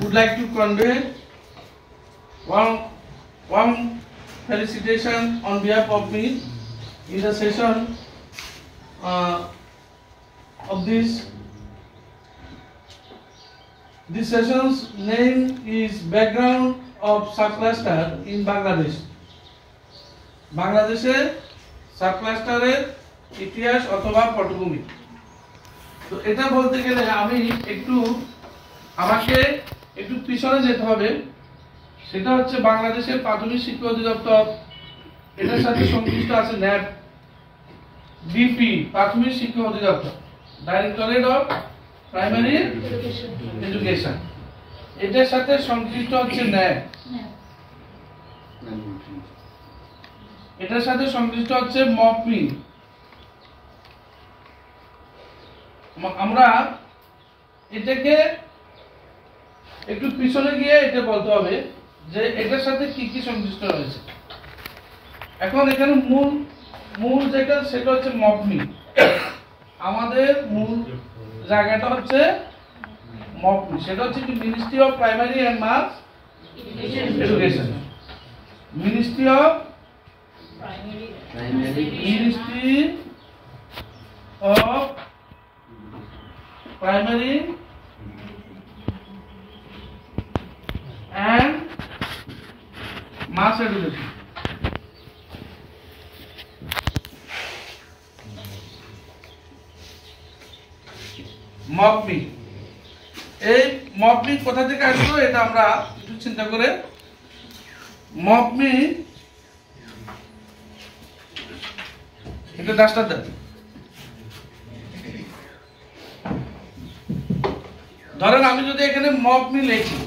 would like to convey warm felicitation on behalf of me in the session of this. This session's name is Background of Subcluster in Bangladesh. বাংলাদেশে সাবক্লাস্টারের ইতিহাস অথবা পটভূমি। তো এটা বলতে গেলে আমি আমাকে একটু পিছনে যেতে হবে। সেটা হচ্ছে বাংলাদেশের প্রাথমিক শিক্ষা অধিদপ্তর, এটার সাথে সংশ্লিষ্ট আছে ন্যাপ, ডিপি প্রাথমিক শিক্ষা অধিদপ্তর, ডাইরেক্টরেট অফ প্রাইমারি এডুকেশন, এটার সাথে সংশ্লিষ্ট হচ্ছে ন্যাপ, এটার সাথে সংশ্লিষ্ট হচ্ছে মপমি। আমরা এটাকে একটু পিছনে গিয়ে এটা বলতে হবে যে এটার সাথে কি কি সংশ্লিষ্ট রয়েছে। এখন এখানে মূল যেটা সেটা হচ্ছে মপমি। আমাদের মূল জায়গাটা হচ্ছে মপমি, সেটা হচ্ছে কি ministry of primary and mass education. Ministry of primary and mass education. মপমি, এই মপমি কোথা থেকে আসলো এটা আমরা একটু চিন্তা করে। মপমি এটা ডাস্টার দেন। ধরেন আমি যদি এখানে মপমি লিখি,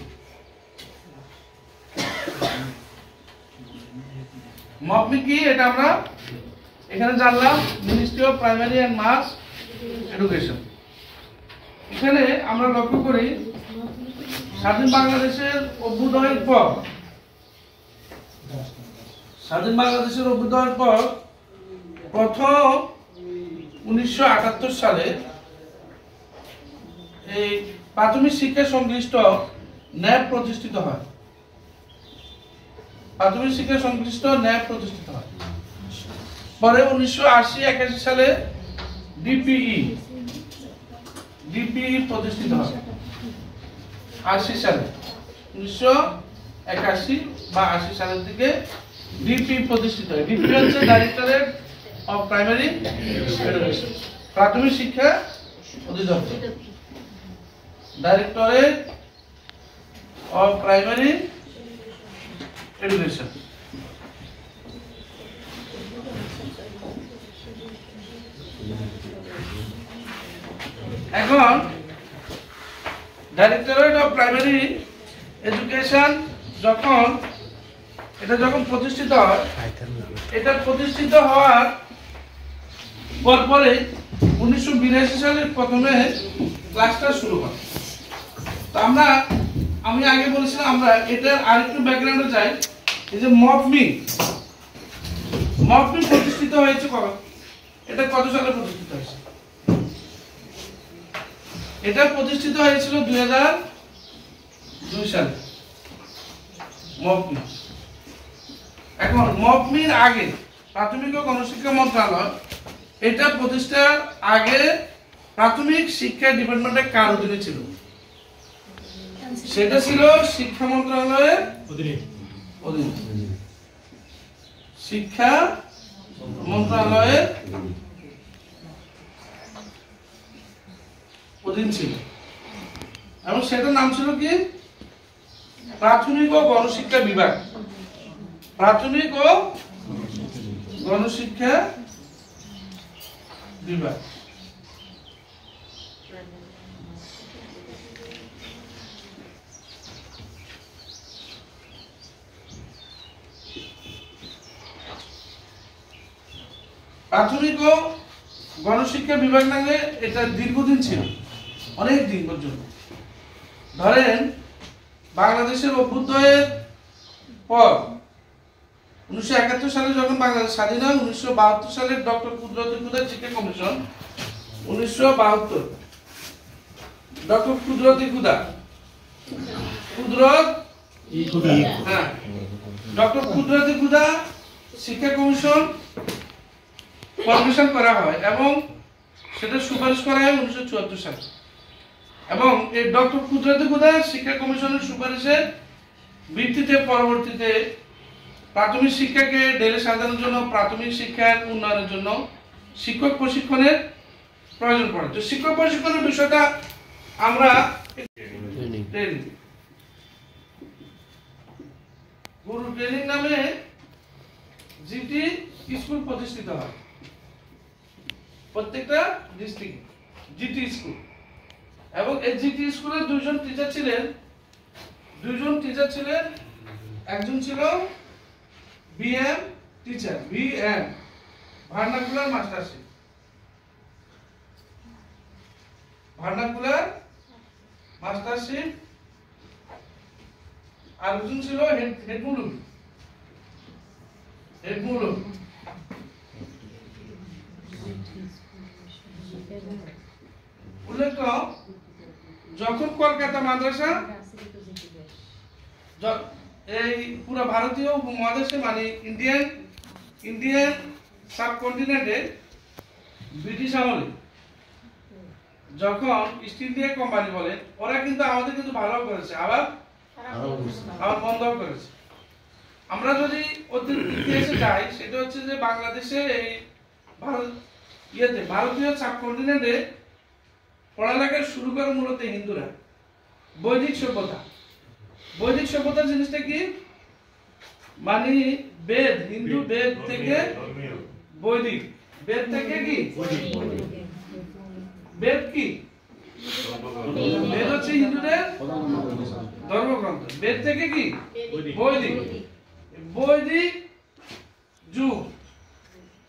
মপমি কি এটা আমরা এখানে জানলাম, ministry of primary and mass education. এখানে আমরা লক্ষ্য করি স্বাধীন বাংলাদেশের অভ্যুদয়ের পর, প্রথম 1978 সালে এই প্রাথমিক শিক্ষা সংশ্লিষ্ট ন্যাপ প্রতিষ্ঠিত হয়। প্রাথমিক শিক্ষা সংশ্লিষ্ট ন্যাপ প্রতিষ্ঠিত হয়। পরে 1980-81 সালে ডিপিই প্রতিষ্ঠিত হয়। 80 সালে 1981 বা 80 সালের দিকে ডিপিই প্রতিষ্ঠিত হয়। ডিপিই হচ্ছে ডাইরেক্টরেট অফ প্রাইমারি এডুকেশন, প্রাথমিক শিক্ষা অধিদপ্তর, ডাইরেক্টরেট অফ প্রাইমারি এডুকেশন। এখন ডাইরেক্টরেট অফ প্রাইমারি এডুকেশন যখন প্রতিষ্ঠিত হয়, এটা প্রতিষ্ঠিত হওয়ার পরে 1982 সালে প্রথমে ক্লাসটা শুরু হয়। তো আমি আগে বলেছিলাম আমরা এটার আরেকটু ব্যাকগ্রাউন্ডে যাই। এই যে মপমি প্রতিষ্ঠিত হয়েছে কবে, এটা কত সালে প্রতিষ্ঠিত হয়েছে? এটা প্রতিষ্ঠিত হয়েছিল 2002 সালে মপমি। এখন মপমির আগে প্রাথমিক ও গণশিক্ষা মন্ত্রণালয়, এটা প্রতিষ্ঠার আগে প্রাথমিক শিক্ষা ডিপার্টমেন্টের কার অধীনে ছিল? সেটা ছিল শিক্ষা মন্ত্রণালয়ের অধীনে। শিক্ষা মন্ত্রণালয়ের অধীন ছিল এবং সেটার নাম ছিল কি? প্রাথমিক ও গণশিক্ষা বিভাগ। প্রাথমিক ও গণশিক্ষা বিভাগ। প্রাথমিক ও গণশিক্ষা বিভাগ নামে এটা দীর্ঘদিন ছিল, অনেক দিন পর্যন্ত। ধরেন বাংলাদেশের অভ্যুদয়ের পর 1971 সালে যখন বাংলাদেশ স্বাধীন হয়, 1972 সালে ডক্টর কুদরত খুদার শিক্ষা কমিশন, 1972 ডক্টর কুদরত খুদা কুদরত হ্যাঁ ডক্টর কুদরত খুদা শিক্ষা কমিশন ফরমেশন করা হয় এবং সেটা সুপারিশ করা হয় 1974 সালে এবং এই ডক্টর কুদরত খুদা শিক্ষা কমিশনের সুপারিশের ভিত্তিতে পরবর্তীতে প্রাথমিক শিক্ষাকে ঢেলে সাজানোর জন্য প্রাথমিক শিক্ষার উন্নয়নের জন্য শিক্ষক প্রশিক্ষণের প্রয়োজন পড়ে। তো শিক্ষক প্রশিক্ষণের বিষয়টা আমরা গুরু ট্রেনিং নামে জিটি স্কুল প্রতিষ্ঠিত হয় প্রত্যেকটা ডিস্ট্রিক্টে জিটি স্কুল এবং এই জিটি স্কুলের দুইজন টিচার ছিলেন একজন ছিল BM teacher BM vernacular mastership আর একজন ছিল হেডমুলুক উল্লেখ্য যখন কলকাতা মাদ্রাসা এই পুরো ভারতীয় উপমহাদেশে মানে ইন্ডিয়ান সাবকন্টিনেন্টে ব্রিটিশ আমলে যখন ইস্ট ইন্ডিয়া কোম্পানি বলে ওরা কিন্তু আমাদের কিন্তু ভালো করেছে আবার বন্ধ করেছে। আমরা যদি ওদের ইতিহাসে যাই সেটা হচ্ছে যে বাংলাদেশে এই ভারতীয় সাবকন্টিনেন্টে পড়ালেখা শুরু করে মূলত হিন্দুরা। বৈদিক সভ্যতা জিনিসটা কি মানে বেদ হিন্দু বেদ থেকে বৈদিক বেদ থেকে কি বেদ কি বেদ হচ্ছে হিন্দুদের ধর্মগ্রন্থ বেদ থেকে কি বৈদিক যুগ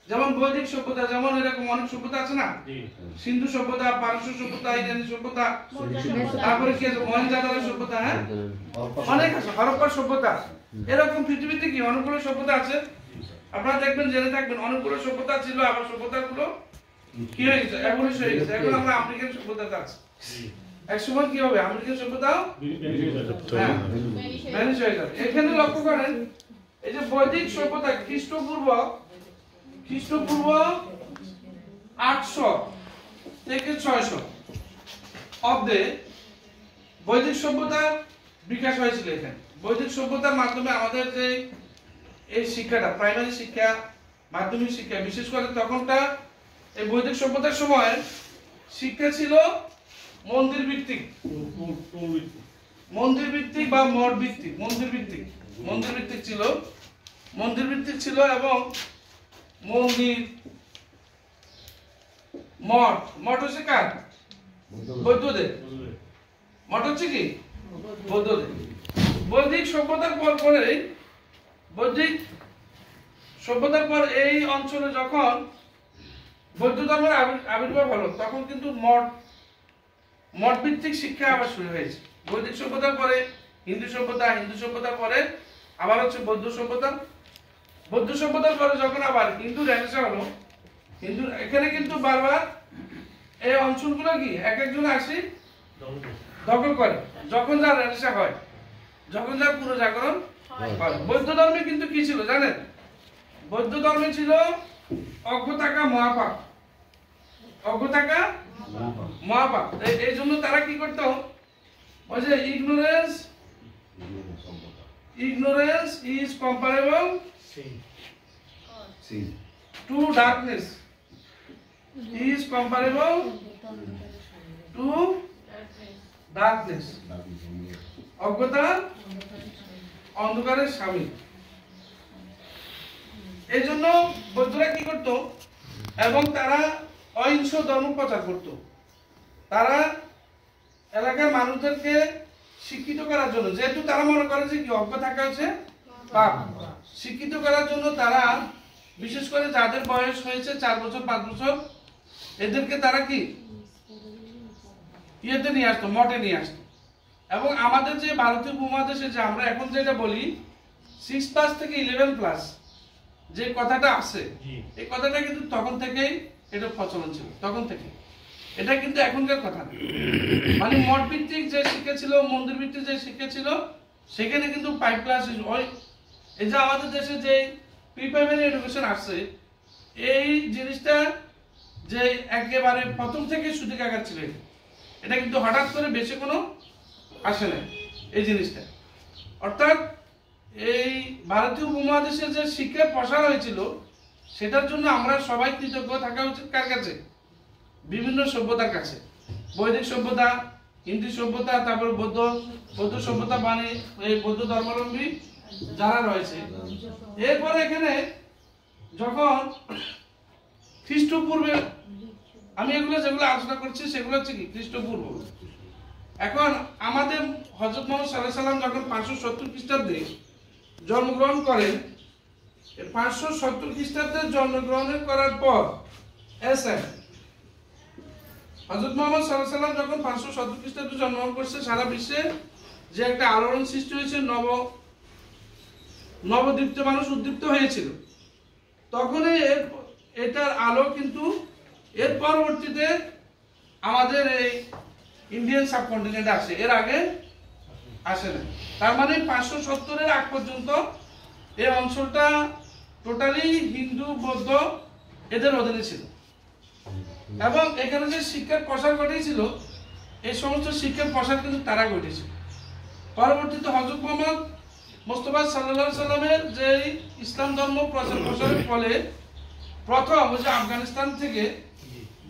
যেমন বৈদিক সভ্যতা যেমন এরকম অনেক সভ্যতা আছে না সিন্ধু সভ্যতা পারস্য সভ্যতা ইরানি সভ্যতা তারপরে কি আছে মহেঞ্জোদারো সভ্যতা হ্যাঁ অনেক আছে হরপ্পা সভ্যতা এরকম পৃথিবীতে কি অনেকগুলো সভ্যতা আছে আপনারা দেখবেন জেনে থাকবেন অনেকগুলো সভ্যতা ছিল আবার সভ্যতাগুলো কি হয়ে গেছে এভলিউশ হয়ে গেছে এখন আমরা আমেরিকান সভ্যতাতে আছি এক সময় কি হবে আমেরিকান সভ্যতাও ভ্যানিশ হয়ে যাবে। এখানে লক্ষ্য করেন এই যে বৈদিক সভ্যতা খ্রিস্টপূর্ব 800 থেকে 600 অব্দে বৈদিক সভ্যতার বিকাশ হয়েছিল। এখানে বৈদিক সভ্যতার মাধ্যমে আমাদের যে এই শিক্ষাটা প্রাইমারি শিক্ষা মাধ্যমিক শিক্ষা বিশেষ করে তখনটা এই বৈদিক সভ্যতার সময় শিক্ষা ছিল মন্দির ভিত্তিক বা মঠ ভিত্তিক মন্দির ভিত্তিক ছিল এবং মন্দির মঠ হচ্ছে কার বৌদ্ধদের মঠ হচ্ছে কি বৌদ্ধদের। বৈদিক সভ্যতার পর এই অঞ্চলে যখন বৌদ্ধ ধর্মের আবির্ভাব হলো তখন কিন্তু মঠ ভিত্তিক শিক্ষা আবার শুরু হয়েছে। বৈদিক সভ্যতার পরে হিন্দু সভ্যতার পরে আবার হচ্ছে বৌদ্ধ সভ্যতার পরে যখন আবার হিন্দু রেনেসাঁ হলো হিন্দু এখানে কিন্তু বারবার এই অঞ্চলগুলো কি এক একজন আসি দখল করে যখন যার রেনেসাঁ হয় যখন যার পুনর্জাগরণ হয়। বৌদ্ধ ধর্মে কিন্তু কি ছিল জানেন বৌদ্ধ ধর্মে ছিল অজ্ঞতাকা মহাপাপ এই জন্য তারা কি করতো ওই যে ignorance is comparable to darkness অজ্ঞতা অন্ধকারের স্বামী। এই জন্য বৌদ্ধরা কি করতো এবং তারা অহিংস ধর্ম প্রচার করতো। তারা এলাকার মানুষদেরকে শিক্ষিত করার জন্য যেহেতু তারা মনে করে যে কি অজ্ঞ থাকা হচ্ছে পাপ শিক্ষিত করার জন্য তারা বিশেষ করে যাদের বয়স হয়েছে 4 বছর 5 বছর এদেরকে তারা কি ইয়েতে নিয়ে আসতো মঠে নিয়ে আসতো। এবং আমাদের যে ভারতীয় উপমহাদেশে যে আমরা এখন যেটা বলি 6+ থেকে 11+ যে কথাটা আছে এই কথাটা কিন্তু তখন থেকেই এটা প্রচলন ছিল তখন থেকে এটা কিন্তু এখনকার কথা না। মানে মঠ ভিত্তিক যে শিক্ষা ছিল মন্দির ভিত্তিক যে শিক্ষা ছিল সেখানে কিন্তু 5 ক্লাস ওই এই যে আমাদের দেশে যে প্রি প্রাইমারি এডুকেশন আসছে, এই জিনিসটা যে একেবারে প্রথম থেকে সূতিক আকার ছিল, এটা কিন্তু হঠাৎ করে বেশি কোনো আসে না এই জিনিসটা। অর্থাৎ এই ভারতীয় উপমহাদেশের যে শিক্ষার প্রসার হয়েছিল, সেটার জন্য আমরা সবাই কৃতজ্ঞ থাকা উচিত। কার কাছে? বিভিন্ন সভ্যতার কাছে। বৈদিক সভ্যতা, হিন্দু সভ্যতা, তারপর বৌদ্ধ সভ্যতা, মানে এই বৌদ্ধ ধর্মাবলম্বী যারা রয়েছে। এরপরে এখানে যখন খ্রিস্টপূর্বে, আমি এগুলো যেগুলো আলোচনা করছি সেগুলো হচ্ছে কি খ্রিস্টপূর্ব। এখন আমাদের হযরত মুহাম্মদ সাল্লাল্লাহু আলাইহি সাল্লাম যখন 570 খ্রিস্টাব্দে জন্মগ্রহণ করেন, 570 খ্রিস্টাব্দে জন্মগ্রহণ করার পর হযরত মুহাম্মদ সাল্লাল্লাহু আলাইহি সাল্লাম যখন 570 খ্রিস্টাব্দে জন্মগ্রহণ করছে, সারা বিশ্বে যে একটা আলোড়ন সৃষ্টি হয়েছে, নবদীপ্ত মানুষ উদ্দীপ্ত হয়েছিল, তখনই এটার আলো কিন্তু এর পরবর্তীতে আমাদের এই ইন্ডিয়ান সাবকন্টিনেন্টে আসে, এর আগে আসে না। তার মানে 570-এর আগ পর্যন্ত এই অঞ্চলটা টোটালি হিন্দু বৌদ্ধ এদের অধীনে ছিল, এবং এখানে যে শিক্ষার প্রসার ঘটেছিল, এই সমস্ত শিক্ষার প্রসার কিন্তু তারা ঘটেছিল। পরবর্তীতে হযরত মুহাম্মদ মুস্তাফা সাল্লাল্লাহু আলাইহি সাল্লামের যে ইসলাম ধর্ম প্রসারের ফলে প্রথম যে আফগানিস্তান থেকে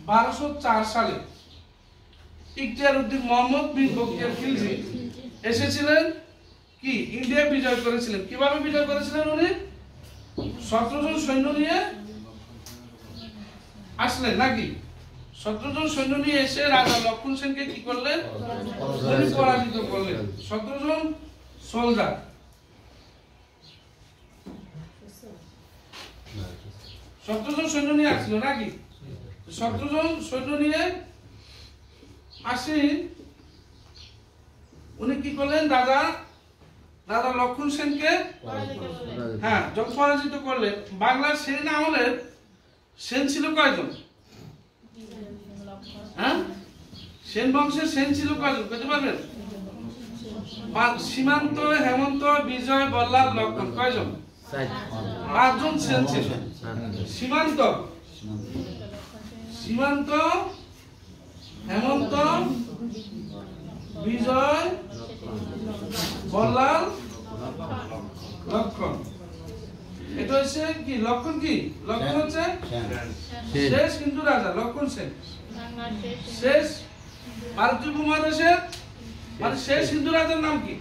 1204 সালে ইখতিয়ার উদ্দিন মোহাম্মদ বিন বখতিয়ার খিলজি এসেছিলেন, কি ইন্ডিয়া বিজয় করেছিলেন। কিভাবে বিজয় করেছিলেন? উনি 17 জন সৈন্য নিয়ে আসলেন, নাকি 17 জন সৈন্য নিয়ে এসে রাজা লক্ষণ সেনকে কি করলেন? পরাজিত করলেন। 17 জন সোলজার, 17 জন সৈন্য নিয়ে আসছিল, নাকি 17 জন সৈন্য নিয়ে আসি উনি কি করলেন? রাজা লক্ষণ সেনকে যখন পরাজিত করলেন। বাংলার সেন আমলের সেন ছিল কয়জন? সেন বংশের সেন ছিল কয়জন বলতে পারবেন? সীমান্ত, হেমন্ত, বিজয়, বল্লাল, লক্ষণ, কয়জন? 5 জন সেন ছিল। সীমান্ত, হেমন্ত, বিজয়, বল্লাল, লক্ষণ। এটা হচ্ছে কি লক্ষণ? কি লক্ষণ হচ্ছে শেষ হিন্দু রাজা লক্ষণ সেন, শেষ ভারতীয় উপমহাদেশের মানে শেষ হিন্দু রাজার নাম কি?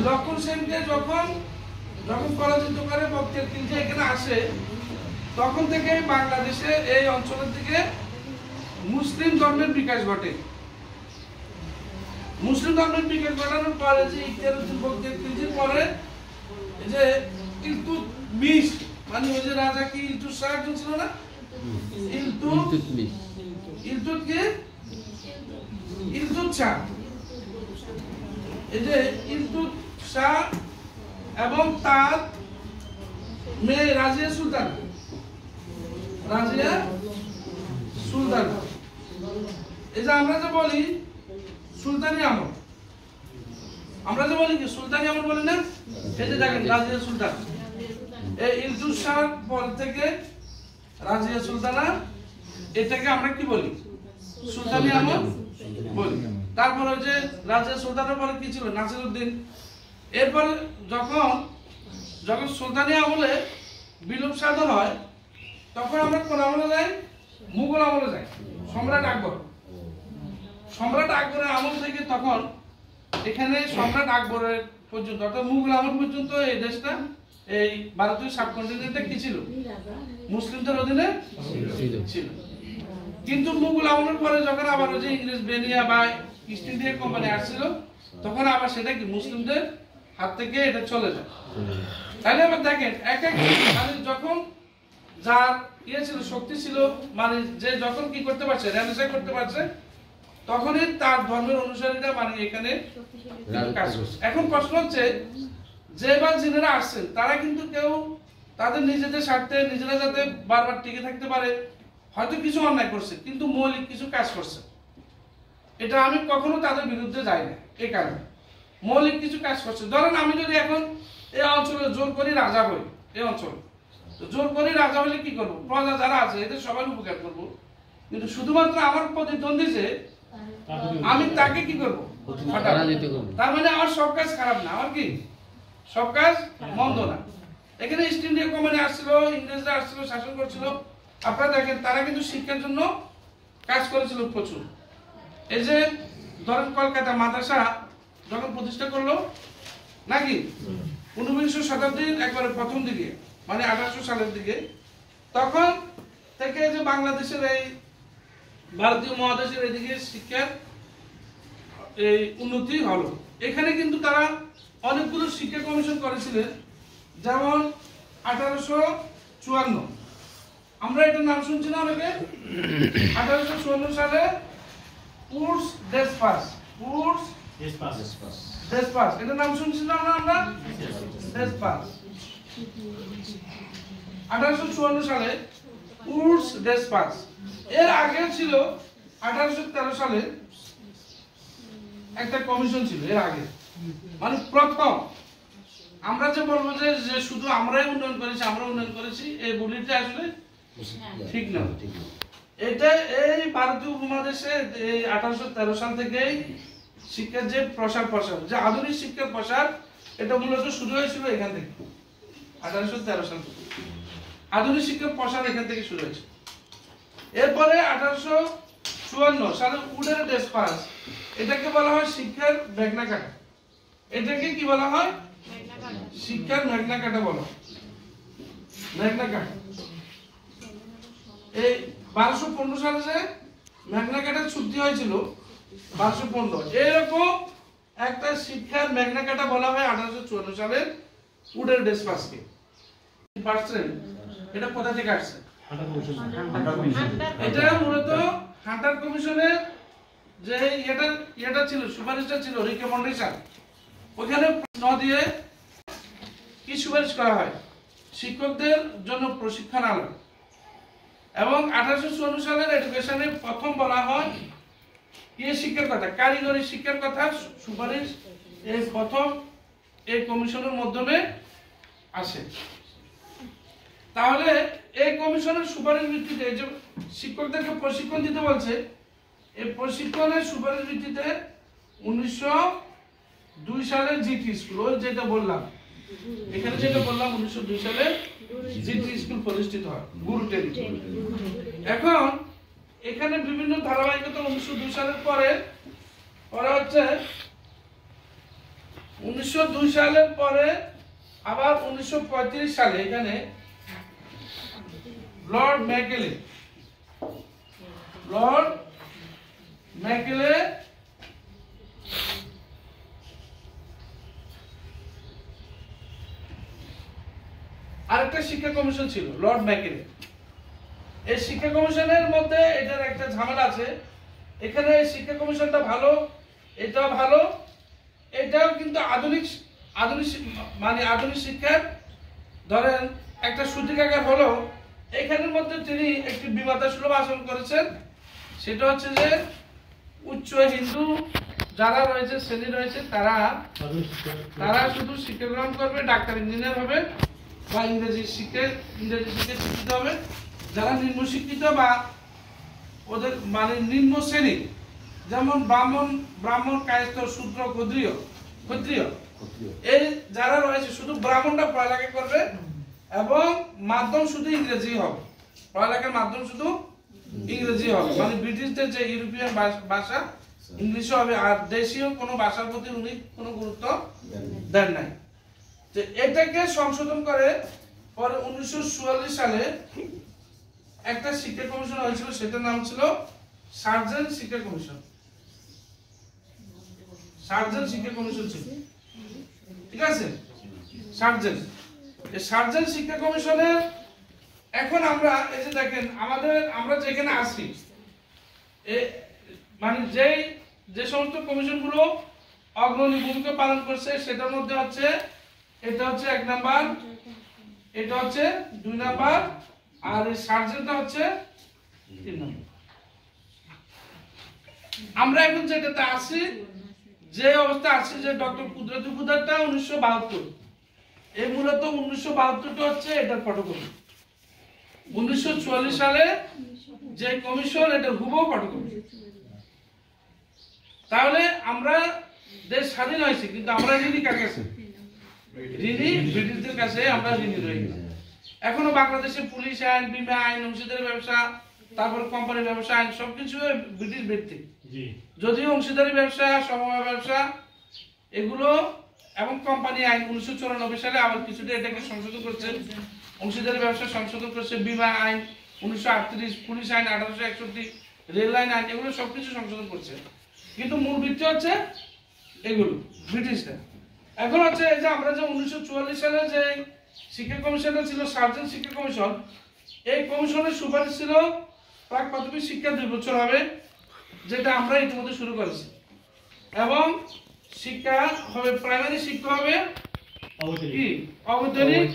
লক্ষণ সেনকে যখন পরাজিত করে বখতিয়ার খিলজি এখানে আসে, তখন থেকে বাংলাদেশে এই অঞ্চলের দিকে মুসলিম ধর্মের বিকাশ ঘটে। মুসলিম ধর্মের বিকাশ ঘটানোর পরে যে ইখতিয়ার উদ্দিন বখতিয়ার খিলজির পরে যে ইলতুৎমিশ, মানে ওই যে রাজা কি ইলতুৎ শাহ একজন ছিল না? ইলতুৎ শাহ, এই যে ইলতুৎ শাহ এবং তার মেয়ে রাজিয়া সুলতান, এই যে আমরা যে বলি সুলতানি আমল, আমরা যে বলি কি সুলতানি আমল বলি না? এই যে দেখেন রাজিয়া সুলতান, এই ইলতুৎ শাহ পর থেকে রাজিয়া সুলতানা, এটাকে আমরা কি বলি? সুলতানি আমল বলি। তারপরে যে রাজিয়া সুলতানের পরে কি ছিল? নাসিরউদ্দিন। এরপরে যখন সুলতানি আমলে বিলোপ সাধন হয়, তখন আমরা কোন আমলে যাই? মুঘল আমলে যাই। সম্রাট আকবরের আমল থেকে তখন এখানে সম্রাট আকবরের পর্যন্ত, অর্থাৎ মুঘল আমল পর্যন্ত এই দেশটা, এই ভারতীয় সাবকন্টিনেন্টে কি ছিল? মুসলিমদের অধীনে ছিল। কিন্তু মুঘল আমলের পরে যখন আবার ওই যে ইংরেজ বেনিয়া বা ইস্ট ইন্ডিয়া কোম্পানি আসছিল, তখন আবার সেটা কি মুসলিমদের হাত থেকে এটা চলে যায়। তাহলে আবার দেখেন এক মানে যখন যার ছিল শক্তি ছিল, মানে যে যখন কি করতে পারছে, রেনেসাঁ করতে পারছে, তখনই তার ধর্মের অনুসারীরা মানে এখানে কাজ করছে। এখন প্রশ্ন হচ্ছে যে বা যিনারা আসছেন তারা কিন্তু কেউ তাদের নিজেদের স্বার্থে নিজেরা যাতে বারবার টিকে থাকতে পারে, হয়তো কিছু অন্যায় করছে, কিন্তু মৌলিক কিছু কাজ করছে। এটা আমি কখনো তাদের বিরুদ্ধে যাই না এই কারণে। মৌলিক কিছু কাজ করছে। ধরেন আমি যদি এখন এই অঞ্চলে জোর করি রাজা হই, এই অঞ্চলে তো জোর করি রাজা হলে কি করবো, প্রজা যারা আছে এদের সবাই উপকার করবো, কিন্তু শুধুমাত্র আমার প্রতিদ্বন্দ্বী যে আমি তাকে কি করবো, তার মানে আমার সব কাজ খারাপ না, আমার কি সব কাজ মন্দ না। এখানে ইস্ট ইন্ডিয়া কোম্পানি আসছিল, ইংরেজরা আসছিল, শাসন করছিল, আপনারা দেখেন তারা কিন্তু শিক্ষার জন্য কাজ করেছিল প্রচুর। এই যে ধরেন কলকাতা মাদ্রাসা যখন প্রতিষ্ঠা করলো নাকি 19বিংশ শতাব্দীর একবারে প্রথম দিকে, মানে 1800 সালের দিকে, তখন থেকে যে বাংলাদেশের এই ভারতীয় মহাদেশের এদিকে শিক্ষার এই উন্নতি হলো। এখানে কিন্তু তারা অনেকগুলো শিক্ষা কমিশন করেছিলেন, যেমন 1854, আমরা এটার নাম শুনছি না অনেকে, 1854 সালে উডস ডেসপাস, উডস ডেসপাস, এটার নাম শুনছি না আমরা, ডেসপাস 1854 সালে উডস ডেসপাস। এর আগে ছিল 1813 সালে একটা কমিশন ছিল, এর আগে মানে প্রথম। আমরা যে বলবো যে শুধু আমরাই উন্নয়ন করেছি এই বলিটা আসলে ঠিক না। এটা এই ভারতীয় উপমহাদেশে এই 1813 সাল থেকেই শিক্ষার যে প্রসার যে আধুনিক শিক্ষার প্রসার, এটা মূলত শুরু হয়েছিল এখান থেকে, 1813 সাল থেকে আধুনিক শিক্ষার প্রসার এখান থেকে শুরু হয়েছে। এরপরে 1854 সালে উডের ডেসপাস, এটাকে বলা হয় শিক্ষার মেঘনা কাটা। এটাকে কি বলা হয়, শিক্ষার মেঘনা কাটা বলা হয়, মেঘনা কাটা। এই 1215 সালে যে মেঘনা কাটা চুক্তি হয়েছিল 1215, এরকম একটা শিক্ষার মেঘনা কাটা বলা হয় 1854 সালের উডের ডেসপাসকে। পারছেন এটা কোথা থেকে আসছে? এটা মূলত হান্টার কমিশনের যে এটা ছিল, সুপারিশটা ছিল, রিকমেন্ডেশন, ওখানে প্রশ্ন দিয়ে কি সুপারিশ করা হয়, শিক্ষকদের জন্য প্রশিক্ষণ আলো। এবং 1854 সালের এডুকেশনে প্রথম বলা হয় শিক্ষার কথা, কারিগরি শিক্ষার কথা সুপারিশ এই প্রথম এই কমিশনের মাধ্যমে আসে। তাহলে এই কমিশনের সুপারিশ ভিত্তিতে যে শিক্ষকদেরকে প্রশিক্ষণ দিতে বলছে, এই প্রশিক্ষণের সুপারিশ ভিত্তিতে 1902 সালে জিটি স্কুল, ওই যেটা বললাম এখানে, যেটা বললাম 1902 সালে জিটি স্কুল প্রতিষ্ঠিত হয়, গুরু টেরিটরি। এখন এখানে বিভিন্ন ধারাবাহিকতা 1902 সালের পরে হচ্ছে 1902 সালের পরে আবার 1935 সালে এখানে লর্ড ম্যাকেলে আরেকটা শিক্ষা কমিশন ছিল, লর্ড ম্যাকেলে। এই শিক্ষা কমিশনের মধ্যে এটার একটা ঝামেলা আছে। এখানে শিক্ষা কমিশনটা ভালো, এটাও ভালো, এটাও কিন্তু আধুনিক শিক্ষার ধরেন একটা সূতিকাগার হলো। এখানের মধ্যে তিনি একটি বিমাতা সুলভ আচরণ করেছেন, সেটা হচ্ছে যে উচ্চ হিন্দু যারা রয়েছে, শ্রেণী রয়েছে, তারা শুধু শিক্ষা গ্রহণ করবে, ডাক্তার ইঞ্জিনিয়ার হবে বা ইংরেজি শিক্ষায় শিক্ষিত হবে। যারা নিম্ন শিক্ষিত বা ওদের মানে নিম্ন শ্রেণী, যেমন ব্রাহ্মণ কায়স্থ শূদ্র ক্ষত্রিয়, এই যারা রয়েছে শুধু ব্রাহ্মণরা পড়ালেখা করবে এবং মাধ্যম শুধু ইংরেজি হবে, পড়ালেখার মাধ্যম শুধু ইংরেজি হবে, মানে ব্রিটিশদের যে ইউরোপিয়ান ভাষা ইংলিশ হবে, আর দেশীয় কোনো ভাষার প্রতি উনি কোনো গুরুত্ব দেন নাই। তো এটাকে সংশোধন করে পরে 1944 সালে একটা শিক্ষা কমিশন হয়েছিল, সেটার নাম ছিল সার্জেন্ট শিক্ষা কমিশন। ছিল, ঠিক আছে, সার্জেন্ট শিক্ষা কমিশনের এখন আমরা এই যে দেখেন আমরা যেখানে আছি, মানে যে সমস্ত কমিশন গুলো অগ্রণী ভূমিকা পালন করছে, সেটার মধ্যে হচ্ছে এটা হচ্ছে 1 নাম্বার, এটা হচ্ছে 2 নাম্বার, আর এই সার্জেন্টটা হচ্ছে 3 নাম্বার। আমরা এখন যেটাতে আছি যে অবস্থা আছে যে ডক্টর কুদরতুল খুদারটা 1972, এই মূলত 1972টা হচ্ছে এটার ফটোকপি। 1944 সালে যে কমিশন এটা হুবহু ফটোকপি। তাহলে আমরা দেশ স্বাধীন হয়েছে, কিন্তু আমরা ঋণী কার কাছে? ঋণী ব্রিটিশদের কাছে আমরা ঋণী রয়ে গেলাম। এখনো বাংলাদেশে পুলিশ আইন, বিমা আইন, অংশীদারি ব্যবসা, তারপর কোম্পানি ব্যবসা আইন সবকিছু ব্রিটিশ ভিত্তিক। যদিও অংশীদারি ব্যবসা, সমবায় ব্যবসা এগুলো এবং কোম্পানি আইন 1994 সালে আবার কিছুটা এটাকে সংশোধন করছে, অংশীদারি ব্যবসা সংশোধন করছে, বিমা আইন 1938, পুলিশ আইন 1861, রেল আইন এগুলো সবকিছু সংশোধন করছে, কিন্তু মূল ভিত্তি হচ্ছে এগুলো ব্রিটিশরা। এখন হচ্ছে এই যে আমরা যে 1944 সালে যে শিক্ষা কমিশনটা ছিল, সার্জেন্ট শিক্ষা কমিশন, এই কমিশনের সুপারিশ ছিল প্রাক প্রাথমিক শিক্ষা 2 বছর হবে, যেটা আমরা ইতিমধ্যে শুরু করেছি, এবং শিক্ষা হবে প্রাইমারি শিক্ষা হবে কি অবৈতনিক,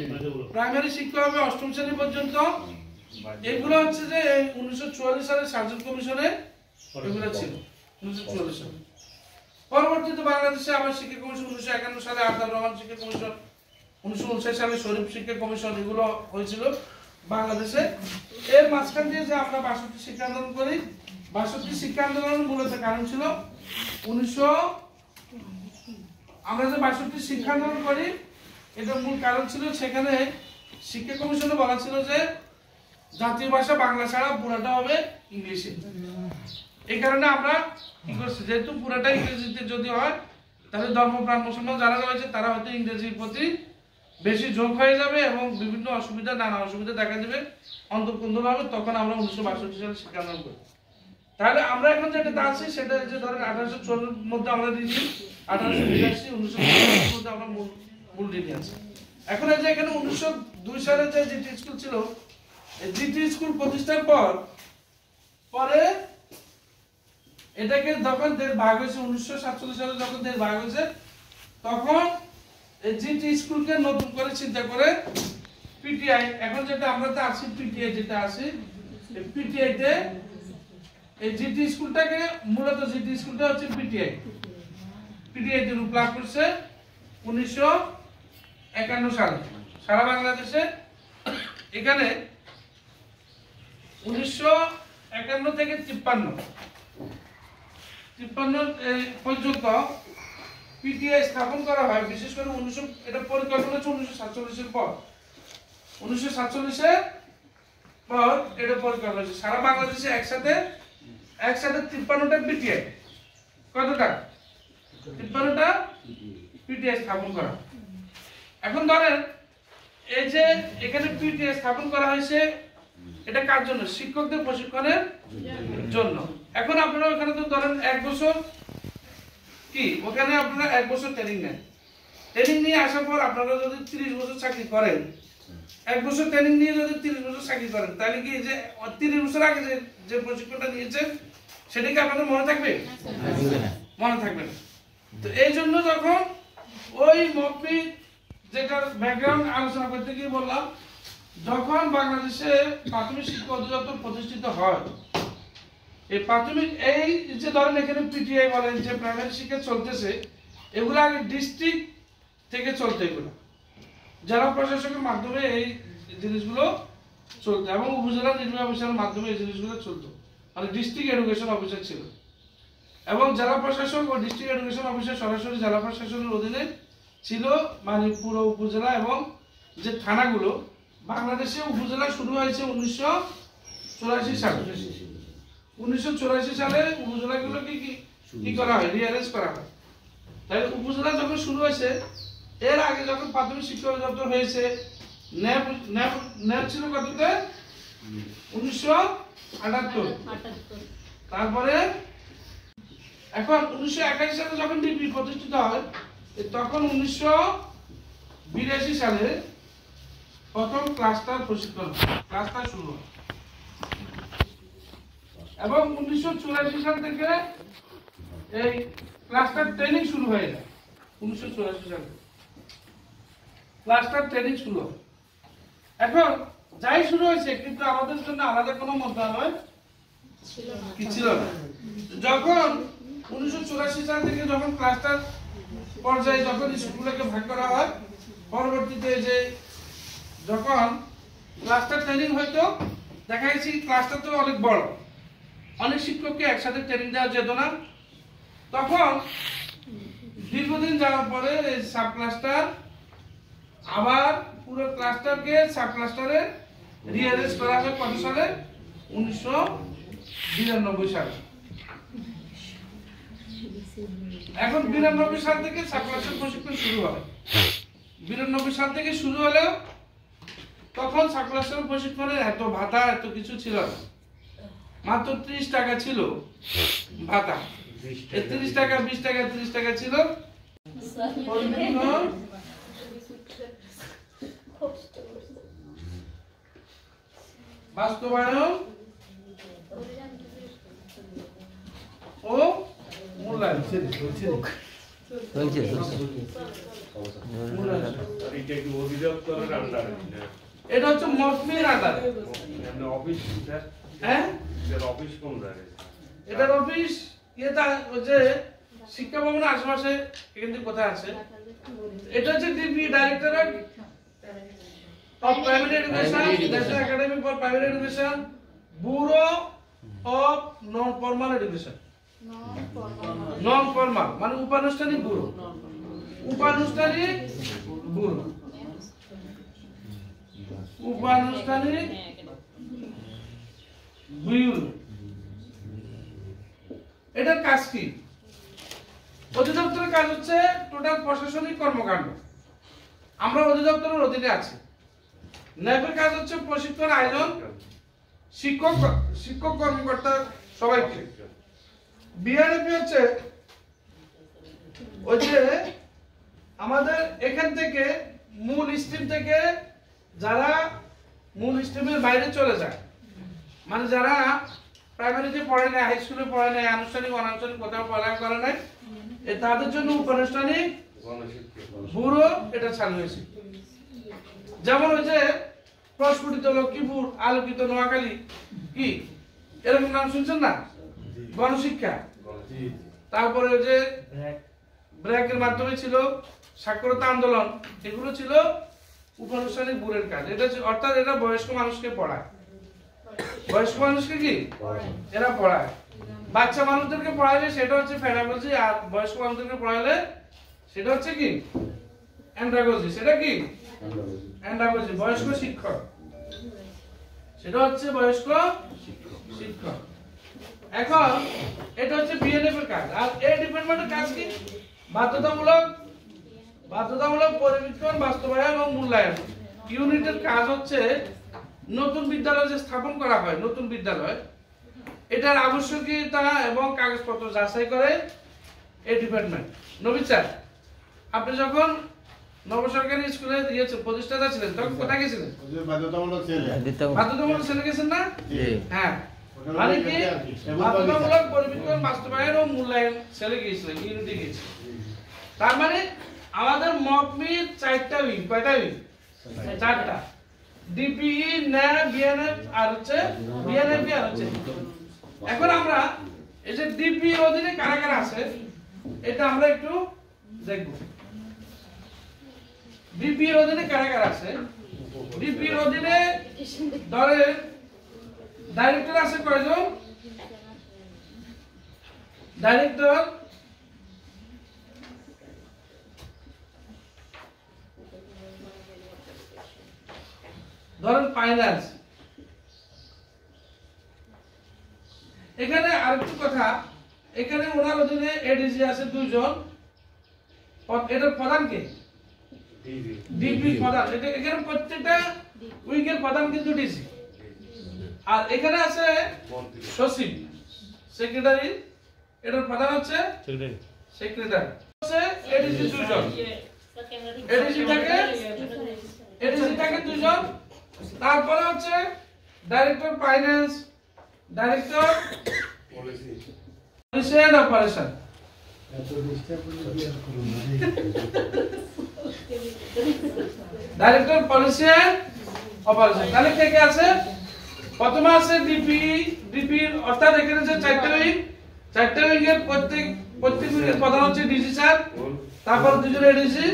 প্রাইমারি শিক্ষা হবে 8ম শ্রেণী পর্যন্ত। এগুলো হচ্ছে যে 1944 সালে সার্জেন্ট কমিশনে এগুলো ছিল 1944 সালে। পরবর্তীতে বাংলাদেশে আবার শিক্ষা কমিশন 1951 সালে, আতাউর রহমান শিক্ষা কমিশন 1959 সালে, শরীফ শিক্ষা কমিশন, এগুলো হয়েছিল বাংলাদেশে। এর মাঝখান দিয়ে যে আমরা 62 শিক্ষা আন্দোলন করি, 62 শিক্ষা আন্দোলন মূলত কারণ ছিল আমরা যে 62 শিক্ষা আন্দোলন করি, এটা মূল কারণ ছিল সেখানে শিক্ষা কমিশনে বলা ছিল যে জাতীয় ভাষা বাংলা ছাড়া পুরাটা হবে ইংলিশে। এই কারণে আমরা কি করছি, যেহেতু পুরাটা ইংরেজিতে যদি হয় তাহলে ধর্মপ্রাণ মুসলমান যারা রয়েছে তারা হয়তো ইংরেজির প্রতি বেশি ঝোঁক হয়ে যাবে এবং বিভিন্ন অসুবিধা, নানা অসুবিধা দেখা যাবে অন্তর্কুন্দল হবে। তখন আমরা 1962 সালে শিক্ষা আন্দোলন করি। তাহলে আমরা এখন যেটা আছি সেটা যে ধরেন 1854 মধ্যে আমরা দিয়েছি, 1882, 1950 মধ্যে আমরা মূল ঋণী আছি। এখন এই যে এখানে 1902 সালে যে জিটি স্কুল ছিল, এই জিটি স্কুল প্রতিষ্ঠার পরে এটাকে যখন দেশ ভাগ হয়েছে, 1947 সালে যখন দেশ ভাগ হয়েছে, তখন এই জিটি স্কুলকে নতুন করে চিন্তা করে পিটিআই, এখন যেটা আমরা তো আছি পিটিআই যেটা আছে, এই পিটিআই তে এই জিটি স্কুলটাকে মূলত জিটি স্কুলটা হচ্ছে পিটিআই তে রূপ লাভ করছে 1951 সালে সারা বাংলাদেশে। এখানে 1951 থেকে 53 পর্যন্ত পিটিআই স্থাপন করা হয়। বিশেষ করে এটা পরিকল্পনা হচ্ছে 1947 পর, 1947 পর এটা পরিকল্পনা হচ্ছে সারা বাংলাদেশে একসাথে 53টা পিটিআই, কতটা 53টা পিটিআই স্থাপন করা। এখন ধরেন এই যে এখানে পিটিআই স্থাপন করা হয়েছে, এটা কার জন্য? শিক্ষকদের প্রশিক্ষণের জন্য। এখন আপনারা ওখানে তো ধরেন 1 বছর কি ওখানে আপনারা 1 বছর ট্রেনিং নেন, ট্রেনিং নিয়ে আসার পর আপনারা যদি 30 বছর চাকরি করেন, 1 বছর ট্রেনিং নিয়ে যদি 30 বছর চাকরি করেন, তাহলে কি যে 30 বছর আগে যে প্রশিক্ষণটা নিয়েছেন সেটা কি আপনাদের মনে থাকবে? মনে থাকবে না। তো এই জন্য যখন ওই মকবি যেটার ব্যাকগ্রাউন্ড আলোচনা করতে গিয়ে বললাম, যখন বাংলাদেশে প্রাথমিক শিক্ষা অধিদপ্তর প্রতিষ্ঠিত হয়, এই প্রাথমিক এই যে ধরেন এখানে পিটিআই বলেন যে প্রাইমারি শিক্ষা চলতেছে, এগুলো আগে ডিস্ট্রিক্ট থেকে চলতো, এগুলো জেলা প্রশাসকের মাধ্যমে এই জিনিসগুলো চলতো এবং উপজেলা নির্বাহী অফিসারের মাধ্যমে এই জিনিসগুলো চলতো, মানে ডিস্ট্রিক্ট এডুকেশন অফিসার ছিল। এবং জেলা প্রশাসক ও ডিস্ট্রিক্ট এডুকেশন অফিসার সরাসরি জেলা প্রশাসনের অধীনে ছিল, মানে পুরো উপজেলা এবং যে থানাগুলো। বাংলাদেশে উপজেলা শুরু হয়েছে 1984 সালে। 1984 সালে উপজেলাগুলোকে কি করা হয়? রিঅ্যারেঞ্জ করা হয়। তাই উপজেলা যখন শুরু হয়েছে, এর আগে যখন প্রাথমিক শিক্ষা অধিদপ্তর হয়েছে, ন্যাপ ছিল কততে? 1978। তারপরে এখন 1981 সালে যখন ডিপি প্রতিষ্ঠিত হয়, তখন 1982 সালে প্রথম ক্লাস্টার প্রশিক্ষণ ক্লাস্টার শুরু হয় এবং 1984 সাল থেকে এই ক্লাস্টার ট্রেনিং শুরু হয়ে যায়। 1984 সালে ক্লাস্টার ট্রেনিং শুরু হয়। এখন যাই শুরু হয়েছে, কিন্তু আমাদের জন্য আলাদা কোনো মন্ত্রণালয় ছিল না। যখন 1984 সাল থেকে যখন ক্লাস্টার পর্যায়ে যখন স্কুলগুলোকে ভাগ করা হয়, পরবর্তীতে যে যখন ক্লাস্টার ট্রেনিং হয়তো দেখা গেছে ক্লাস্টার তো অনেক বড়, অনেক শিক্ষককে একসাথে ট্রেনিং দেওয়া যেত না, তখন দীর্ঘদিন যাওয়ার পরে এই সাব ক্লাস্টার আবার পুরো ক্লাস্টারকে সাব ক্লাস্টারে রিঅ্যারেঞ্জ করা হয় কত সালে? 1992 সালে। এখন 92 সাল থেকে সাব ক্লাস্টার প্রশিক্ষণ শুরু হয়। 92 সাল থেকে শুরু হলেও তখন সাব ক্লাস্টার প্রশিক্ষণের এত ভাতা এত কিছু ছিল না, মাত্র 30 টাকা ছিল ভাতা, 30 টাকা 20 টাকা 30 টাকা ছিল। বাস্তবায়ন ও মূল্যায়ন। এটা হচ্ছে মফমির আন্ডারে। হ্যাঁ, এটার অফিস এটা হচ্ছে শিক্ষা ভবনের আশেপাশে, এখান কোথায় আছে? এটা হচ্ছে DP, directorate of primary education, national academy for primary education, bureau of non formal education. Non formal মানে উপানুষ্ঠানিক ব্যুরো, উপানুষ্ঠানিক ব্যুরো, উপানুষ্ঠানিক ব্যুরো। এটার কাজ কি? অধিদপ্তরের কাজ হচ্ছে টোটাল প্রশাসনিক কর্মকাণ্ড, আমরা অধিদপ্তরের অধীনে আছি। ন্যাপের কাজ হচ্ছে প্রশিক্ষণ আয়োজন, শিক্ষক কর্মকর্তা সবাইকে। বিআরএফ হচ্ছে ওই যে আমাদের এখান থেকে মূল স্ট্রিম থেকে যারা মূল স্ট্রিমের বাইরে চলে যায়, মানে যারা প্রাইমারিতে পড়ে নাই, হাই স্কুলে পড়ে নাই, আনুষ্ঠানিক অনানুষ্ঠানিক কোথাও পড়ালেখা করে নাই, তাদের জন্য উপানুষ্ঠানিক ব্যুরো এটা চালু হয়েছে। যেমন ওই যে প্রস্ফুটিত লক্ষ্মীপুর, আলোকিত নোয়াখালী, কি এরকম নাম শুনছেন না? গণশিক্ষা। তারপরে ওই যে ব্র্যাকের মাধ্যমে ছিল সাক্ষরতা আন্দোলন, এগুলো ছিল উপানুষ্ঠানিক ব্যুরোর কাজ। এটা অর্থাৎ এটা বয়স্ক মানুষকে পড়ায়। বয়স্ক মানুষকে কি এরা পড়ায়। বাচ্চা মানুষদেরকে পড়াইলে সেটা হচ্ছে পেডাগজি, আর বয়স্ক মানুষদেরকে পড়াইলে সেটা হচ্ছে কি অ্যান্ড্রাগজি। সেটা কি অ্যান্ড্রাগজি, বয়স্ক শিক্ষক, সেটা হচ্ছে বয়স্ক শিক্ষক। এখন এটা হচ্ছে বিএনএফ এর কাজ। আর এই ডিপার্টমেন্টের কাজ কি? বাধ্যতামূলক পরিবীক্ষণ, বাস্তবায়ন ও মূল্যায়ন ইউনিটের কাজ হচ্ছে নতুন বিদ্যালয় যে স্থাপন করা হয়, নতুন বিদ্যালয়, এটার আবশ্যকীয়তা এবং কাগজপত্র যাচাই করে এই ডিপার্টমেন্ট। নবীন স্যার, আপনি যখন নবসরকারি স্কুলে দিয়েছেন, প্রতিষ্ঠাতা ছিলেন, তখন কোথায় গেছিলেন? বাধ্যতামূলক ছেলে গেছেন না? হ্যাঁ, মানে কি বাধ্যতামূলক পরিবীক্ষণ, বাস্তবায়ন ও মূল্যায়ন ছেলে গিয়েছিলেন, ইউনিটে গিয়েছিলেন। তার মানে আমাদের মকমির 4টা উইং। কয়টা উইং? 4টা। ডিপিই, ন্যাপ, বিএনএফ আর হচ্ছে বিএনএফ আর হচ্ছে। এখন আমরা এই যে ডিপি এর অধীনে কারা কারা আছে এটা আমরা একটু দেখব। ডিপি এর অধীনে কারা কারা আছে? ডিপি এর অধীনে ধরে ডাইরেক্টর আছে কয়জন? ডাইরেক্টর ধরেন ফাইন্যান্স। এখানে আরেকটু কথা, এখানে ওনার অধীনে এডিজি আছে 2 জন। এটার প্রধান কে? ডিপি প্রধান। এখানে প্রত্যেকটা উইকের প্রধান কিন্তু ডিসি। আর এখানে আছে সচিব, সেক্রেটারি। এটার প্রধান হচ্ছে সেক্রেটারি। হচ্ছে এডিজি 2 জন। এডিজি থাকে 2 জন। তারপরে হচ্ছে director finance, director policy and operation. Director policy and operation. তাহলে কে কে আছে? প্রথমে আছে ডিপি। ডিপির অর্থাৎ এখানে যে 4টা উইং, 4টা উইং এর প্রত্যেক প্রত্যেক উইকের প্রধান হচ্ছে ডিসি স্যার, তারপর দুজন এডিসি,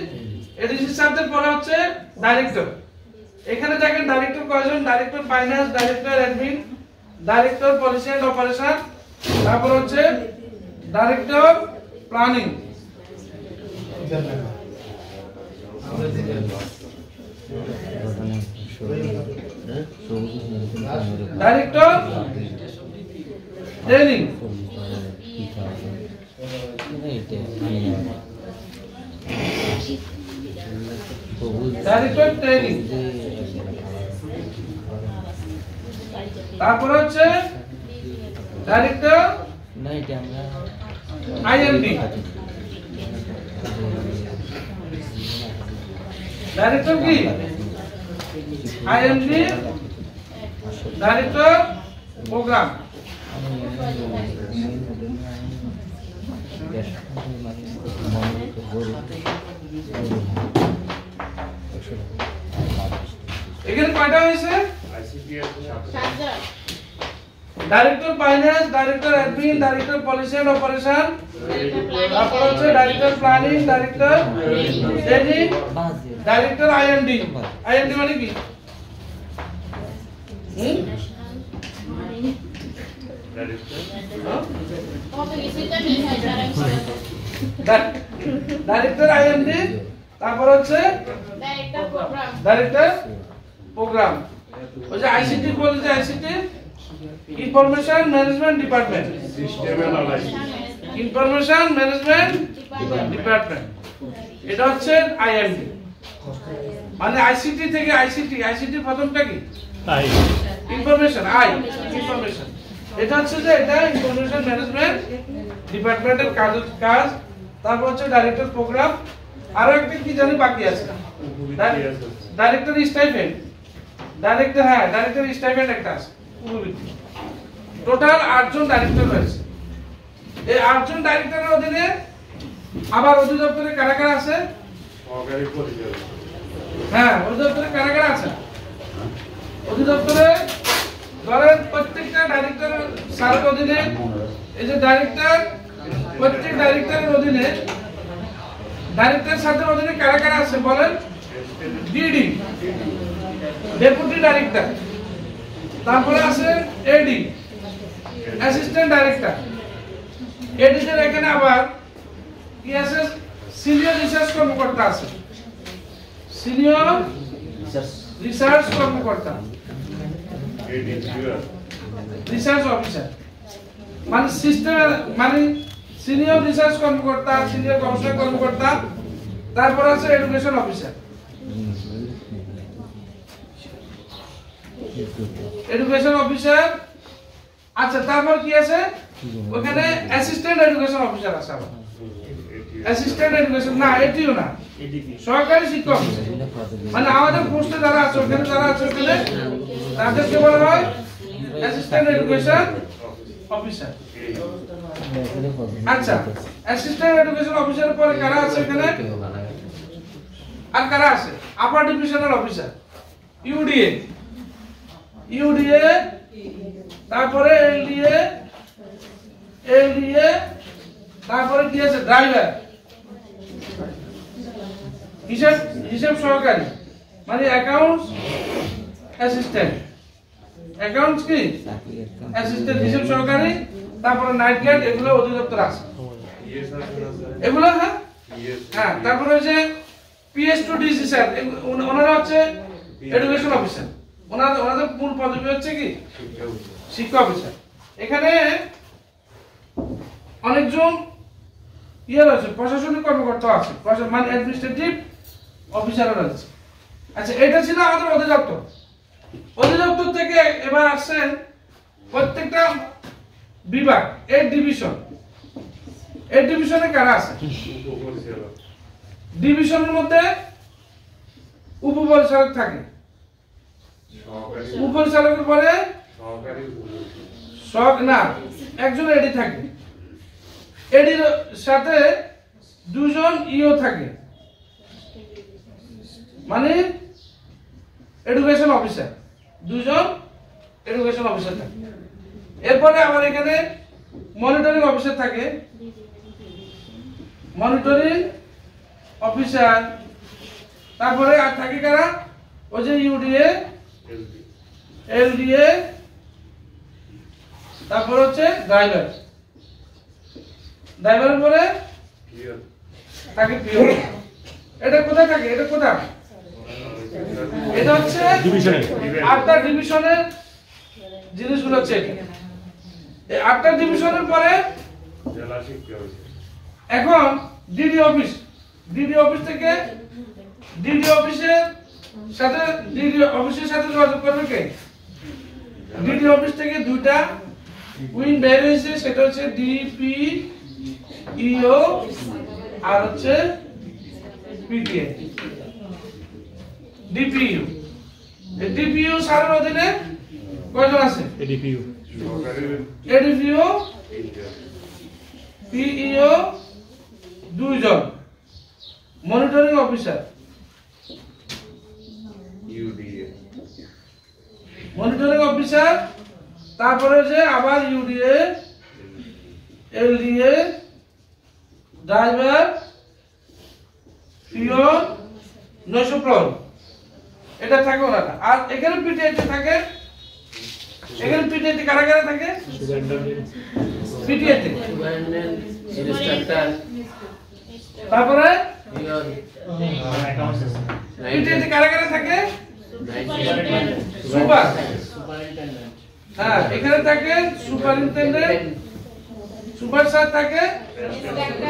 এডিসি স্যারদের পরে হচ্ছে ডাইরেক্টর। এখানে দেখেন ডাইরেক্টর কয়জন, director finance, director admin, director policy and operation, তারপর হচ্ছে director planning, director training, director training, তারপর হচ্ছে ডাইরেক্টর আইএমডি, ডাইরেক্টর কি আইএমডি, ডাইরেক্টর প্রোগ্রাম। এখানে কয়টা হয়েছে? Director finance, director admin, director policy and operation, তারপর হচ্ছে director planning, director training, director IMD. IMD মানে কি? ডাইরেক্টর আইএমডি, তারপর হচ্ছে ডাইরেক্টর প্রোগ্রাম। ওই যে আইসিটি বলে, যে ICT information management department, information management department, এটা হচ্ছে আইএমডি। মানে আইসিটি থেকে আইসিটি, আইসিটি প্রথমটা কি ইনফরমেশন, ইনফরমেশন, এটা হচ্ছে যে এটা ইনফরমেশন ম্যানেজমেন্ট ডিপার্টমেন্টের কাজ। তারপর হচ্ছে ডাইরেক্টর প্রোগ্রাম। আরো একটা কি জানি বাকি আছে, ডাইরেক্টর স্টাইপেন্ড, ডাইরেক্টর, হ্যাঁ ডাইরেক্টর স্টাইপেন্ড একটা আছে। টোটাল 8 জন ডাইরেক্টর রয়েছে। এই 8 জন ডাইরেক্টরের অধীনে আবার অধিদপ্তরে কারা কারা আছে? হ্যাঁ, অধিদপ্তরে কারা কারা আছে? অধিদপ্তরে ধরেন প্রত্যেকটা ডাইরেক্টর স্যারের অধীনে, এই যে ডাইরেক্টর, প্রত্যেক ডাইরেক্টরের অধীনে, ডাইরেক্টর স্যারের অধীনে কারা কারা আছে বলেন? ডিডি, ডেপুটি ডাইরেক্টর, তারপরে আছে এডি, অ্যাসিস্ট্যান্ট ডাইরেক্টর। এডিদের এখানে আবার কি আছে? সিনিয়র রিসার্চ কর্মকর্তা আছে, সিনিয়র রিসার্চ কর্মকর্তা, রিসার্চ অফিসার, মানে সিস্টেম, মানে সিনিয়র রিসার্চ কর্মকর্তা, সিনিয়র গবেষণা কর্মকর্তা। তারপর আছে এডুকেশন অফিসার, এডুকেশন অফিসার। আচ্ছা, তারপর কি আছে? ওখানে অ্যাসিস্ট্যান্ট এডুকেশন অফিসার আছে আবার, অ্যাসিস্ট্যান্ট এডুকেশন না, এটিও না, সহকারী শিক্ষক। মানে আমাদের পোস্টে যারা আছে ওখানে, যারা আছে ওখানে, তাদেরকে বলা হয় অ্যাসিস্ট্যান্ট এডুকেশন অফিসার। আচ্ছা, অ্যাসিস্ট্যান্ট এডুকেশন অফিসারের পরে কারা আছে এখানে? আর কারা আছে? আপার ডিভিশনাল অফিসার, ইউডিএ, ইউডিএ, তারপরে এলডিএ, এলডিএ, তারপরে কি আছে? ড্রাইভার, হিসাব সহকারী, মানে অ্যাকাউন্টস অ্যাসিস্ট্যান্ট, অ্যাকাউন্টস কি অ্যাসিস্ট্যান্ট, হিসাব সহকারী। তারপরে নাইট গার্ড, এগুলো অধিদপ্তর আছে এগুলো। হ্যাঁ হ্যাঁ, তারপরে হচ্ছে পিএস টু ডিসি স্যার, ওনারা হচ্ছে এডুকেশন অফিসার। ওনাদের মূল পদবি হচ্ছে কি শিক্ষা অফিসার। এখানে অনেকজন রয়েছে, প্রশাসনিক কর্মকর্তা আছে, মানে অ্যাডমিনিস্ট্রেটিভ অফিসারও রয়েছে। আচ্ছা, এটা ছিল আমাদের অধিদপ্তর। অধিদপ্তর থেকে এবার আসছেন প্রত্যেকটা বিভাগ, এর ডিভিশন। এর ডিভিশনে কারা আছে? ডিভিশনের মধ্যে উপপরিচালক থাকে, উপপরিচালকের পরে না, একজন এডি থাকে, এডির সাথে 2 জন ইও থাকে, মানে এডুকেশন অফিসার, 2 জন এডুকেশন অফিসার থাকে। এরপরে আবার এখানে মনিটরিং অফিসার থাকে, মনিটরিং অফিসার, তারপরে আর থাকে কারা, ওই যে ইউডিএ, এলডিএ, তারপর হচ্ছে ড্রাইভার। ড্রাইভারের পরে থাকে পিওন। এটা কোথায় থাকে? এটা কোথায়? এটা হচ্ছে ডিভিশনে, 8টা ডিভিশনের জিনিসগুলো হচ্ছে এটা। এই 8টা ডিভিশনের পরে এখন ডিডি অফিস। ডিডি অফিস থেকে ডিডি অফিসের সাথে যোগাযোগ করবে কে? ডিডি অফিস থেকে 2টা উইং বের হয়েছে, সেটা হচ্ছে ডিপিইও আর হচ্ছে পিটিএ। ডিপিইউ, এই ডিপিইউ স্যারের অধীনে কয়জন আছে? এডিপিইউ, পিইও 2 জন, মনিটরিং অফিসার, মনিটরিং অফিসার, তারপরে যে আবার ইউডিএ, এলডিএ, ড্রাইভার, পিওন, নৈশ প্রহরী, এটা থাকে ওনারা। আর এখানে পিটিআই থাকে, এখানে পিটিআই কারা কারা থাকে? পিটিআই ইনস্ট্রাক্টর, তারপরে পিটিআই কারা কারা থাকে? সুপার, হ্যাঁ এখানে থাকে সুপারিনটেনডেন্ট, সুপার স্যার থাকে,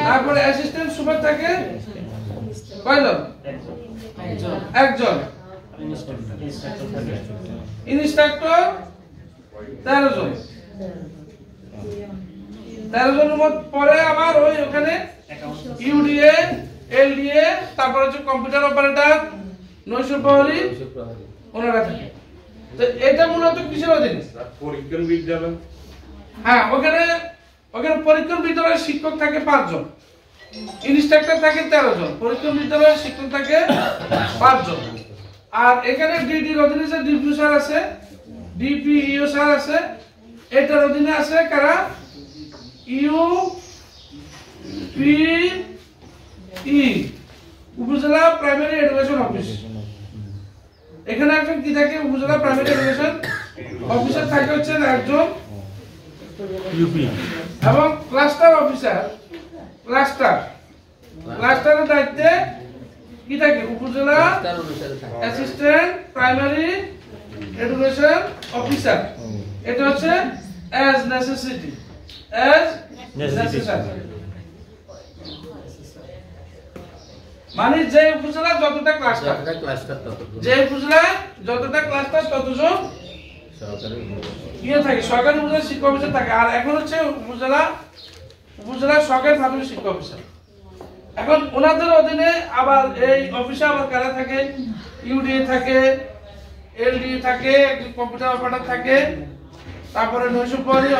তারপরে অ্যাসিস্ট্যান্ট সুপার থাকে কয়জন? একজন। ইনস্ট্রাক্টর 13 জন। 13 জনের মধ্যে পরে আবার ওই ওখানে ইউডিএ, এলডিএ, তারপর হচ্ছে কম্পিউটার অপারেটর, নৈশ প্রহরী, ওনারা থাকে। তো এটা মূলত কিসের অধীনে? পরীক্ষণ বিদ্যালয়। হ্যাঁ, ওখানে পরীক্ষণ বিদ্যালয়ের শিক্ষক থাকে 5 জন, ইনস্ট্রাক্টর থাকে 13 জন, পরীক্ষণ বিদ্যালয়ের শিক্ষক থাকে 5 জন। আর এখানে ডিডির অধীনে যে ডিপিইউ স্যার আছে, ডিপিইও স্যার আছে, এটার অধীনে আছে কারা? ইউপিই, উপজেলা প্রাইমারি এডুকেশন অফিস। এখানে একজন কি থাকে? উপজেলা প্রাইমারি এডুকেশন অফিসার থাকে হচ্ছে একজন ইউপি, এবং ক্লাস্টার অফিসার, ক্লাস্টারের দায়িত্বে কি থাকে? উপজেলা অ্যাসিস্ট্যান্ট প্রাইমারি এডুকেশন অফিসার। এটা হচ্ছে অ্যাজ নেসেসিটি, মানে যে উপজেলা যতটা ক্লাস্টার, যে উপজেলা যতটা ক্লাস্টার ততজন ইয়ে থাকে, সরকারি উপজেলা শিক্ষা অফিসার থাকে। আর এখন হচ্ছে উপজেলা সরকারি প্রাথমিক শিক্ষা অফিসার। এখন ওনাদের অধীনে আবার এই অফিসে আবার কারা থাকে? ইউডিএ থাকে, এলডিএ থাকে, কম্পিউটার অপারেটর থাকে, তারপরে নৈশ প্রহরী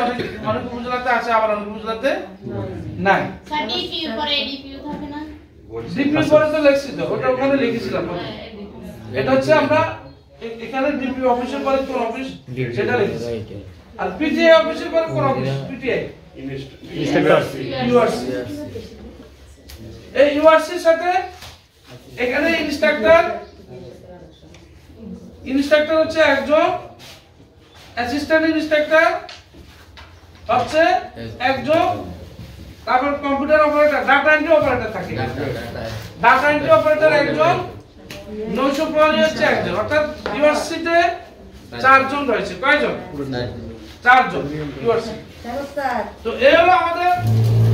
অনেক উপজেলাতে আছে, আবার অনেক উপজেলাতে নাই। ডিপিইউ পরে তো লিখছি, তো ওটা ওখানে লিখেছিলাম। এটা হচ্ছে আমরা এখানে ডিপিইউ অফিসের পরে কোন অফিস সেটা লিখেছি। আর পিটিআই অফিসের পরে কোন অফিস? PTI URC. এই ইউআরসির সাথে এখানে ইনস্ট্রাক্টর হচ্ছে একজন, অ্যাসিস্ট্যান্ট ইনস্ট্রাক্টর হচ্ছে একজন, তারপর computer operator, data entry operator থাকে, ডাটা এন্ট্রি অপারেটর একজন, নৈশ প্রহরী হচ্ছে একজন। অর্থাৎ ইউনিভার্সিটিতে 4 জন রয়েছে। কয়জন? 4 জন ইউনিভার্সিটি। তো এই হলো আমাদের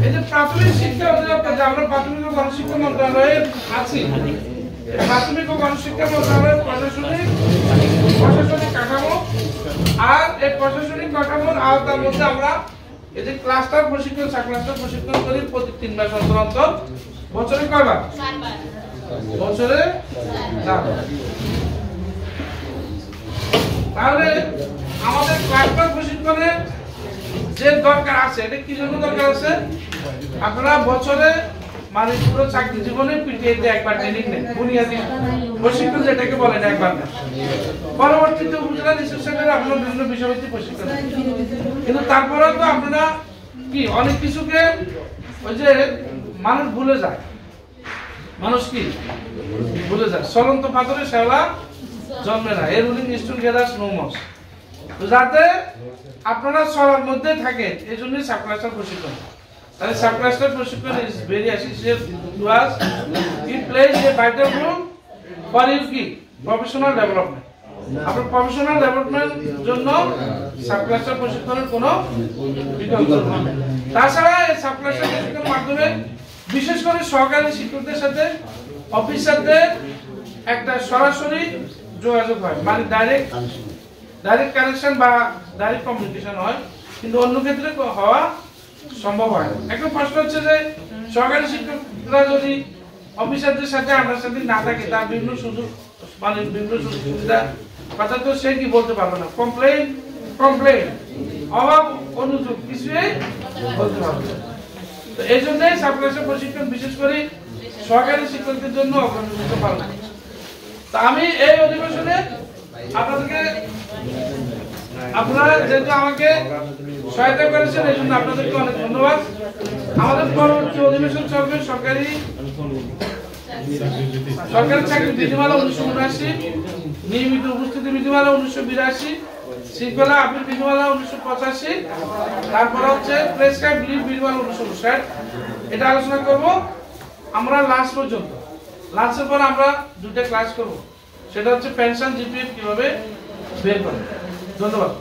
এই যে প্রাথমিক শিক্ষা অধিদপ্তর, যে আমরা প্রাথমিক ও গণশিক্ষা মন্ত্রণালয়ে আছি। প্রাথমিক ও গণশিক্ষা মন্ত্রণালয়ের প্রশাসনিক কাঠামো, আর এই প্রশাসনিক কাঠামোর আওতার মধ্যে আমরা এই যে ক্লাস্টার প্রশিক্ষণ, ক্লাস্টার প্রশিক্ষণ করি প্রতি 3 মাস অন্তর অন্তর। বছরে কয়বার? 4 বার। বছরে 4 বার। তাহলে আমাদের ক্লাস্টার প্রশিক্ষণের যে দরকার আছে, এটা কি জন্য দরকার আছে? আপনারা বছরে মানে পুরো চাকরি জীবনে পিটিআইতে একবার ট্রেনিং নেন, বুনিয়াদী প্রশিক্ষণ যেটাকে বলেন, একবার না। পরবর্তীতে উপজেলা রিসার্চ সেন্টারে আপনারা বিভিন্ন বিষয়ভিত্তিক প্রশিক্ষণ নেন। কিন্তু তারপরেও তো আপনারা কি অনেক কিছুকে ওই যে মানুষ ভুলে যায়, মানুষ কি ভুলে যায়। চলন্ত পাথরে শ্যাওলা জন্মে না, a rolling stone gathers no moss. তো যাতে আপনারা চলার মধ্যে থাকেন, এই জন্যই সাবক্লাস্টার প্রশিক্ষণ। তাহলে সাবক্লাস্টার প্রশিক্ষণ is very essential to us. It plays a vital role for your কি প্রফেশনাল ডেভেলপমেন্ট। আপনার প্রফেশনাল ডেভেলপমেন্ট জন্য সাবক্লাস্টার প্রশিক্ষণের কোনো বিকল্প নেই। তাছাড়া এই সাবক্লাস্টার প্রশিক্ষণের মাধ্যমে বিশেষ করে সহকারী শিক্ষকদের সাথে অফিসারদের একটা সরাসরি যোগাযোগ হয়, মানে ডাইরেক্ট কানেকশন বা ডাইরেক্ট কমিউনিকেশন হয়, কিন্তু অন্য ক্ষেত্রে হওয়া সম্ভব হয় না। একটা প্রশ্ন হচ্ছে যে সহকারী শিক্ষকরা যদি অফিসারদের সাথে আন্ডারস্ট্যান্ডিং না থাকে, তার বিভিন্ন সুযোগ মানে বিভিন্ন সুযোগ সুবিধা কথা তো সে কি বলতে পারবে না, কমপ্লেন অভাব অনুযোগ কিছুই বলতে পারবে না। তো এই জন্যই সাবক্লাস্টার প্রশিক্ষণ বিশেষ করে সহকারী শিক্ষকদের জন্য অগ্রগণ্য পালন। তা আমি এই অধিবেশনে আপনাদেরকে, আপনারা যেহেতু আমাকে সহায়তা করেছেন এই জন্য আপনাদেরকে অনেক ধন্যবাদ। আমাদের পরবর্তী অধিবেশন চলবে সরকারি চাকরি বিধিমালা 1979, নিয়মিত উপস্থিতি বিধিমালা 1982, শৃঙ্খলা আপিল বিধিমালা 1985, তারপর হচ্ছে প্রেস ক্লাব লিভ বিধিমালা 1959। এটা আলোচনা করব আমরা লাস্ট পর্যন্ত। লাস্টের পর আমরা দুটো ক্লাস করব, সেটা হচ্ছে পেনশন জিপিএফ কিভাবে বের করে। ধন্যবাদ।